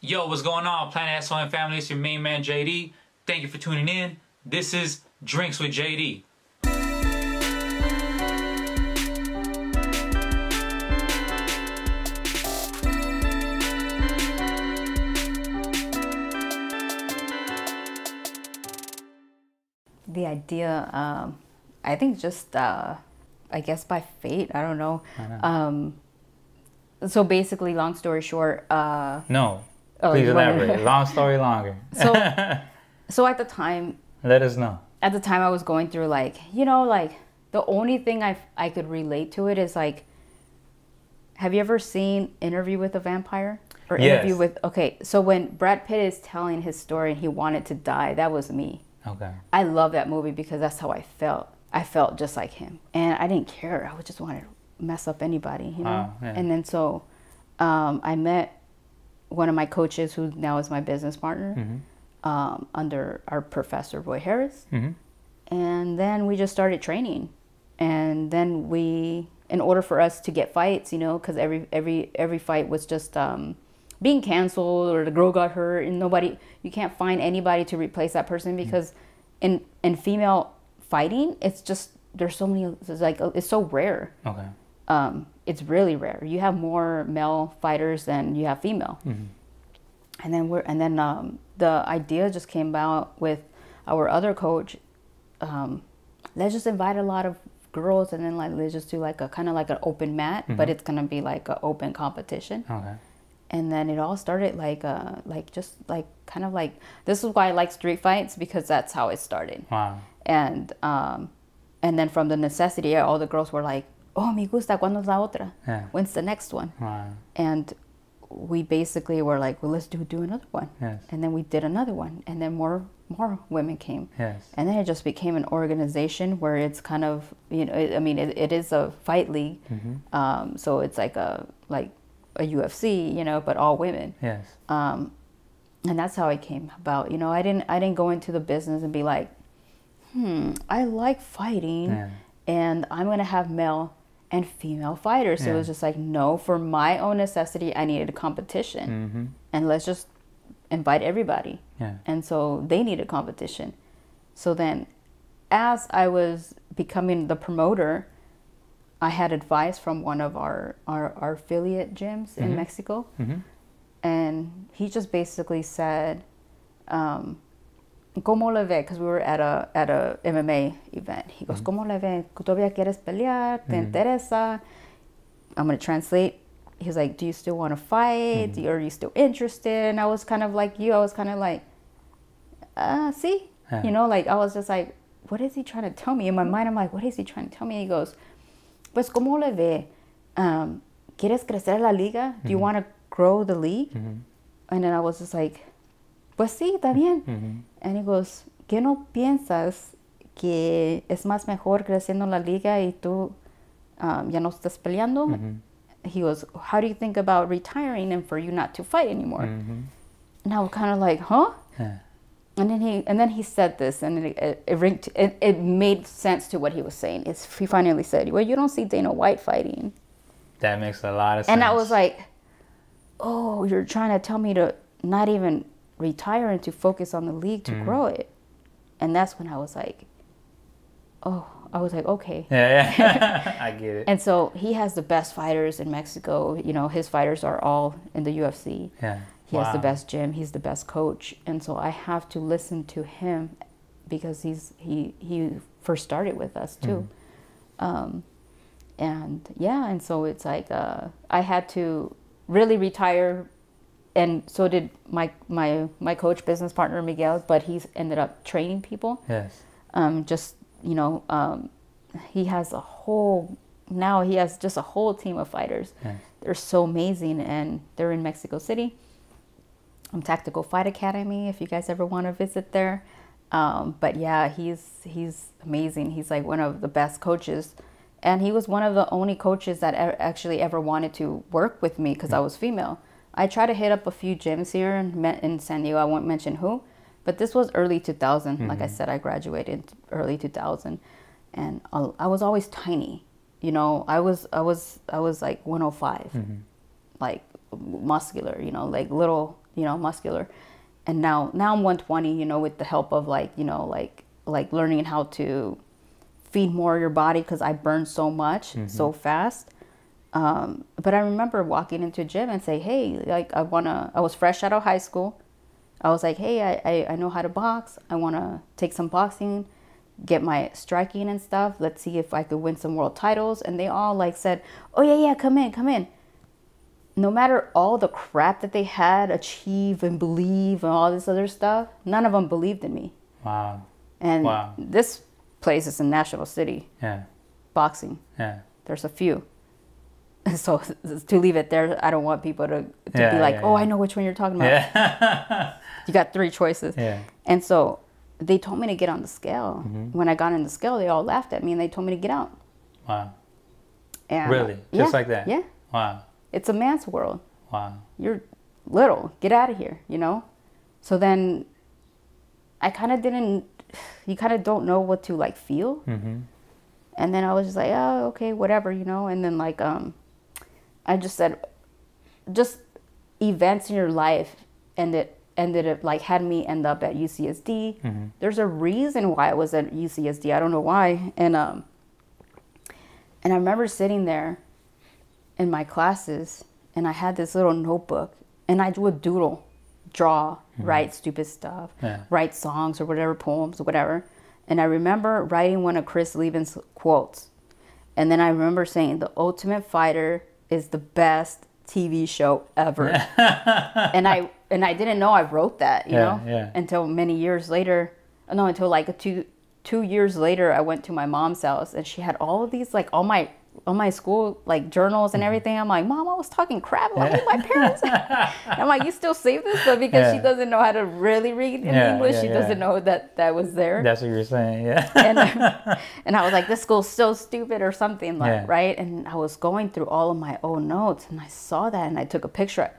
Yo, what's going on, Planet S.O.N family? It's your main man, JD. Thank you for tuning in. This is Drinks with JD. The idea, I think just, I guess by fate, I don't know. So basically, long story short... No, please elaborate. Long story longer. So at the time... Let us know. At the time I was going through the only thing I could relate to it is like, have you ever seen Interview with a Vampire? Or Yes. Interview with... Okay, so when Brad Pitt is telling his story and he wanted to die, that was me. Okay. I love that movie because that's how I felt. I felt just like him. And I didn't care. I would just want to mess up anybody, you know? Wow, yeah. And then so I met one of my coaches who now is my business partner under our professor, Roy Harris. And then we just started training. And then in order for us to get fights, you know, because every fight was just... being canceled, or the girl got hurt, and you can't find anybody to replace that person, because in female fighting, it's just, there's so many, it's so rare. Okay. It's really rare. You have more male fighters than you have female. And then the idea just came about with our other coach. Let's just invite a lot of girls, and then let's just do like a kind of like an open mat, but it's gonna be like an open competition. Okay. And then it all started this is why I like street fights, because that's how it started. Wow. And then from the necessity, all the girls were like, oh, me gusta, ¿cuándo es la otra? Yeah. When's the next one? Wow. And we basically were like, well, let's do another one. Yes. And then we did another one, and then more women came. Yes. And then it just became an organization where it's kind of, you know, it is a fight league. So it's like a UFC, you know, but all women. Yes. And that's how it came about. You know, I didn't go into the business and be like, I like fighting, and I'm gonna have male and female fighters. So it was just like, no, for my own necessity, I needed a competition, and let's just invite everybody. Yeah. And so they needed competition. So then, as I was becoming the promoter, I had advice from one of our affiliate gyms in Mexico. And he just basically said, ¿Cómo le ve? Because we were at a MMA event. He goes, ¿Cómo le ve? ¿Todavía quieres pelear? ¿Te interesa? I'm going to translate. He was like, do you still want to fight? Are you still interested? And I was kind of like you. I was kind of like, see? You know, like I was just like, what is he trying to tell me? In my mind, I'm like, what is he trying to tell me? And he goes, pues, ¿cómo le ve? ¿Quieres crecer la liga? Do you want to grow the league? And then I was just like, pues sí, está bien. And he goes, ¿qué no piensas que es más mejor creciendo la liga y tú ya no estás peleando? He goes, how do you think about retiring and for you not to fight anymore? And I was kind of like, huh? Yeah. And then he said this, and it made sense to what he was saying. He finally said, well, you don't see Dana White fighting. That makes a lot of sense. And I was like, oh, you're trying to tell me to not even retire and to focus on the league to grow it. And that's when I was like, okay. Yeah. I get it. And so he has the best fighters in Mexico. You know, his fighters are all in the UFC. Yeah. He has the best gym. He's the best coach. And so I have to listen to him, because he first started with us too. And so it's like I had to really retire, and so did my coach, business partner Miguel, but he's ended up training people. Yes. He has just a whole team of fighters. Yes. They're so amazing, and they're in Mexico City. Tactical Fight Academy, if you guys ever want to visit there. But yeah, he's amazing. He's like one of the best coaches, and he was one of the only coaches that actually ever wanted to work with me, because I was female. I tried to hit up a few gyms here in San Diego. I won't mention who, but this was early 2000. Like I said, I graduated early 2000, and I was always tiny. You know, I was like 105, like muscular. You know, like little muscular. And now I'm 120, with the help of like learning how to feed more of your body, because I burn so much so fast. But I remember walking into a gym and say, hey, like I was fresh out of high school. I was like, hey, I know how to box. I want to take some boxing, get my striking and stuff. Let's see if I could win some world titles. And they all like said, oh yeah, come in. No matter all the crap that they had achieve and believe and all this other stuff, none of them believed in me. Wow. And this place is in National City. Yeah. Boxing. Yeah. There's a few. So to leave it there, I don't want people to be like, I know which one you're talking about. Yeah. You got 3 choices. Yeah. And so they told me to get on the scale. When I got on the scale, they all laughed at me and they told me to get out. Wow. And really? Just like that? Yeah. Wow. It's a man's world. Wow. You're little. Get out of here, So then I kind of you kind of don't know what to like feel. And then I was just like, oh, okay, whatever, And then like, I just said, just events in your life ended up like had me end up at UCSD. There's a reason why I was at UCSD. I don't know why. And I remember sitting there in my classes, and I had this little notebook, and I would doodle, draw, write stupid stuff, write songs or whatever, poems or whatever. And I remember writing one of Chris Lieben's quotes. And then I remember saying, the Ultimate Fighter is the best TV show ever. and I didn't know I wrote that, you know, until many years later. No, until like two years later, I went to my mom's house, and she had all of these, like all my school like journals and everything. I'm like, Mom, I was talking crap about my parents. I'm like, you still save this? But because she doesn't know how to really read in English, she doesn't know that was there. That's what you're saying, and I was like, this school's so stupid or something, like right? And I was going through all of my own notes, and I saw that, and I took a picture.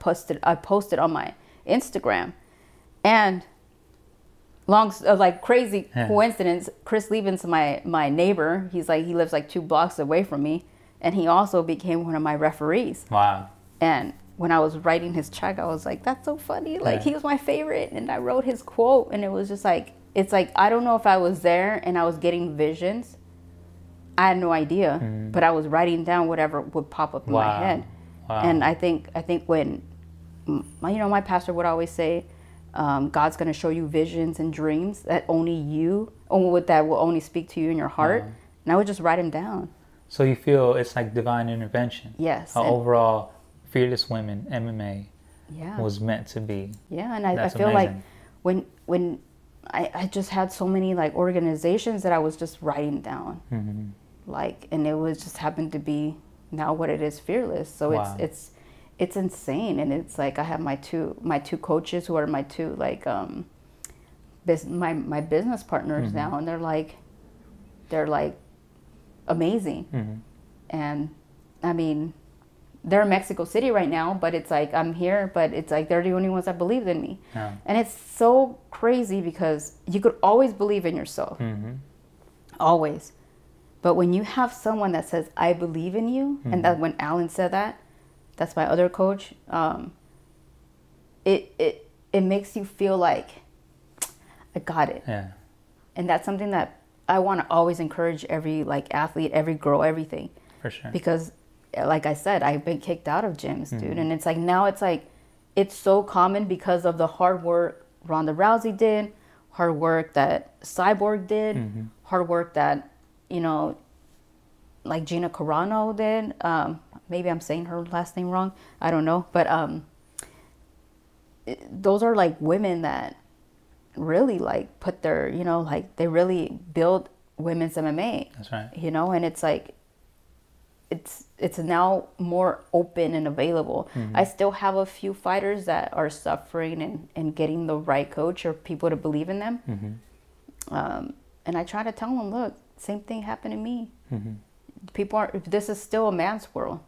I posted on my Instagram, and crazy coincidence, Chris Lieben's my neighbor. He lives like 2 blocks away from me, and he also became one of my referees. Wow. And when I was writing his check, I was like, that's so funny. Like he was my favorite, and I wrote his quote, and it was just like, it's like, I don't know if I was there and I was getting visions. I had no idea, but I was writing down whatever would pop up in my head. Wow. And I think when, my pastor would always say, God's going to show you visions and dreams that that will only speak to you in your heart. And I would just write them down. So you feel it's like divine intervention. Yes. Overall, Fearless Women MMA was meant to be. Yeah, and I feel amazing. Like when I just had so many like organizations that I was just writing down. And it was just happened to be now what it is, Fearless. So it's insane. And it's like I have my two coaches who are my two like my business partners now, and they're like amazing. And I mean, they're in Mexico City right now, but it's like I'm here, but it's like they're the only ones that believed in me. And it's so crazy because you could always believe in yourself. Always. But when you have someone that says, I believe in you, and that when Alan said that, that's my other coach, it makes you feel like I got it. Yeah. And that's something that I want to always encourage every like athlete, every girl, everything. For sure. Because like I said, I've been kicked out of gyms, dude. And it's like now it's so common because of the hard work Ronda Rousey did, hard work that Cyborg did, hard work that, like Gina Carano did. Maybe I'm saying her last name wrong. I don't know. But those are like women that really like put their, like they really build women's MMA. That's right. And it's like, it's now more open and available. I still have a few fighters that are suffering and getting the right coach or people to believe in them. And I try to tell them, look, same thing happened to me. This is still a man's world.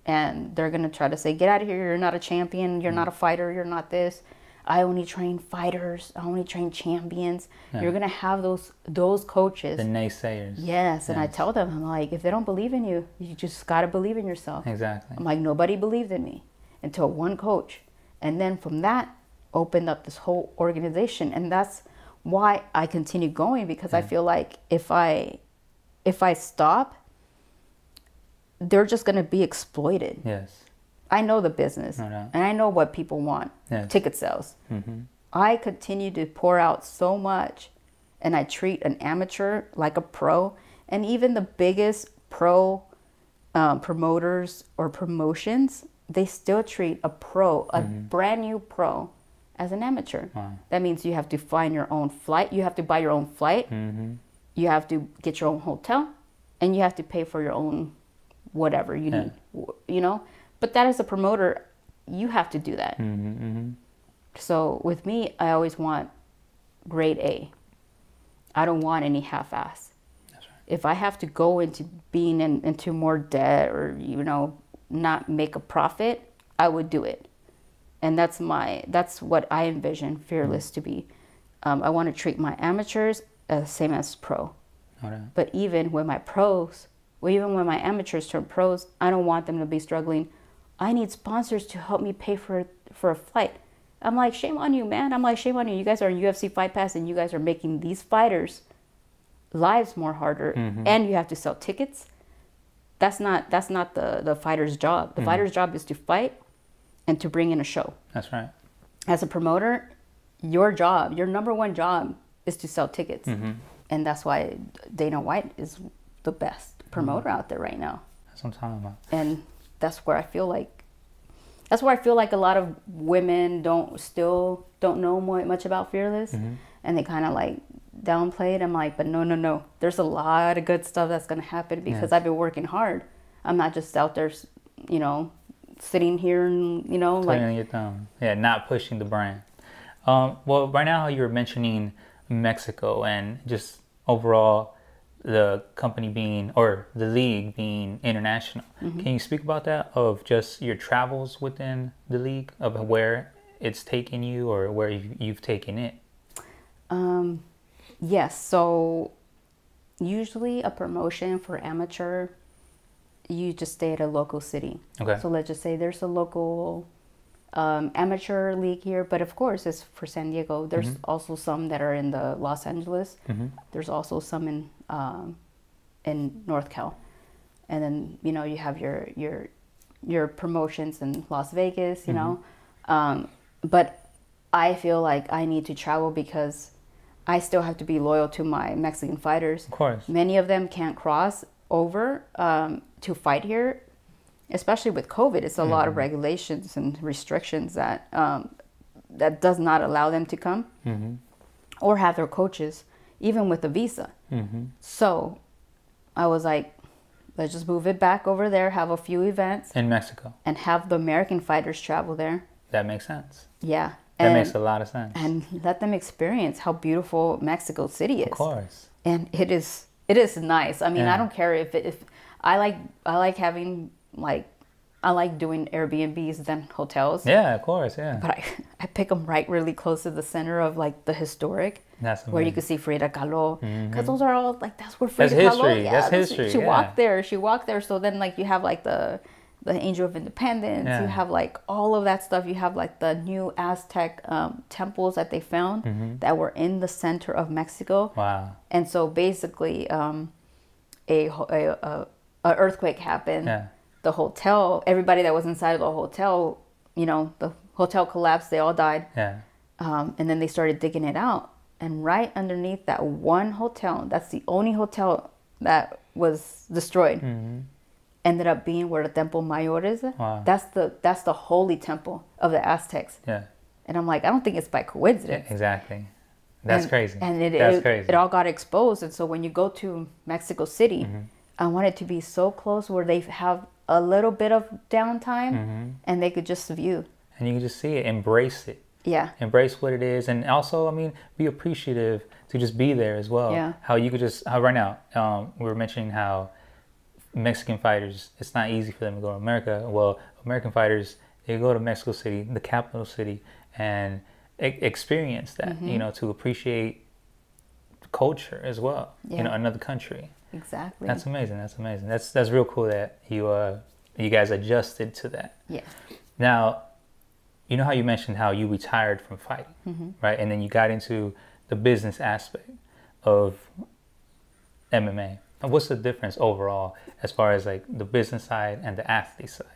And they're going to try to say, get out of here. You're not a champion. You're not a fighter. You're not this. I only train fighters. I only train champions. You're going to have those coaches. The naysayers. Yes. And I tell them, I'm like, if they don't believe in you, you just got to believe in yourself. Exactly. I'm like, nobody believed in me until one coach. And then from that, opened up this whole organization, and that's why I continue going, because I feel like if I stop, they're just going to be exploited. Yes. I know the business, and I know what people want. Yes. Ticket sales. I continue to pour out so much, and I treat an amateur like a pro, and even the biggest pro promoters or promotions, they still treat a pro, a brand new pro, as an amateur. Wow. That means you have to find your own flight. You have to buy your own flight. You have to get your own hotel, and you have to pay for your own whatever you need, you know? But that as a promoter, you have to do that. So with me, I always want grade A. I don't want any half-ass. That's right. If I have to go into being into more debt or, you know, not make a profit, I would do it. And that's what I envision Fearless to be. I want to treat my amateurs as same as pro. But even when my pros, even when my amateurs turn pros, I don't want them to be struggling. I need sponsors to help me pay for a flight. I'm like, shame on you, man. I'm like, shame on you. You guys are on UFC Fight Pass, and you guys are making these fighters' lives more harder, and you have to sell tickets. That's not the fighter's job. The fighter's job is to fight and to bring in a show. That's right. As a promoter, your number one job is to sell tickets. And that's why Dana White is the best promoter out there right now. That's what I'm talking about. And that's where I feel like a lot of women don't know much about Fearless, and they kind of like downplay it. I'm like, but no. There's a lot of good stuff that's going to happen because I've been working hard. I'm not just out there, you know, sitting here and, you know, twiddling your thumb. Yeah, not pushing the brand. Well, right now you were mentioning Mexico and just overall the company being, or the league being international. Can you speak about that, of just your travels within the league, of where it's taken you or where you've taken it? Yes. So usually a promotion for amateur, you just stay at a local city. Okay. So let's just say there's a local amateur league here, but of course it's for San Diego. There's also some that are in the Los Angeles. There's also some in North Cal, and then, you know, you have your promotions in Las Vegas, you know. But I feel like I need to travel because I still have to be loyal to my Mexican fighters. Of course. Many of them can't cross over to fight here. Especially with COVID, it's a lot of regulations and restrictions that does not allow them to come or have their coaches, even with a visa. So I was like, let's just move it back over there, have a few events. In Mexico. And have the American fighters travel there. That makes sense. Yeah. That makes a lot of sense. And let them experience how beautiful Mexico City is. Of course. And it is nice. I mean, I don't care if I like having, like, I like doing Airbnbs than hotels. Yeah, of course, yeah. But I pick them right really close to the center of, like, the historic. That's amazing. Where you can see Frida Kahlo. Because those are all, like, that's where Frida Kahlo. Yeah, that's history. She walked there. So then, like, you have, like, the Angel of Independence. You have, like, all of that stuff. You have, like, the new Aztec temples that they found that were in the center of Mexico. Wow. And so basically a earthquake happened. Yeah. The hotel, everybody that was inside of the hotel, you know, the hotel collapsed. They all died. Yeah. And then they started digging it out. And right underneath that one hotel, that's the only hotel that was destroyed, ended up being where the Temple Mayor is. Wow. That's the holy temple of the Aztecs. Yeah. And I'm like, I don't think it's by coincidence. Yeah, exactly. That's crazy. And crazy. It all got exposed. And so when you go to Mexico City, I want it to be so close where they have a little bit of downtime and they could just view. And you can just see it, embrace it. Yeah. Embrace what it is. And also, I mean, be appreciative to just be there as well. Yeah. How you could just, how right now, we were mentioning how Mexican fighters, it's not easy for them to go to America. Well, American fighters, they go to Mexico City, the capital city, and experience that, you know, to appreciate culture as well, you know, another country. Exactly. That's amazing. That's real cool that you guys adjusted to that. Yeah. Now, you know how you mentioned how you retired from fighting, right? And then you got into the business aspect of MMA. And what's the difference overall as far as like the business side and the athlete side?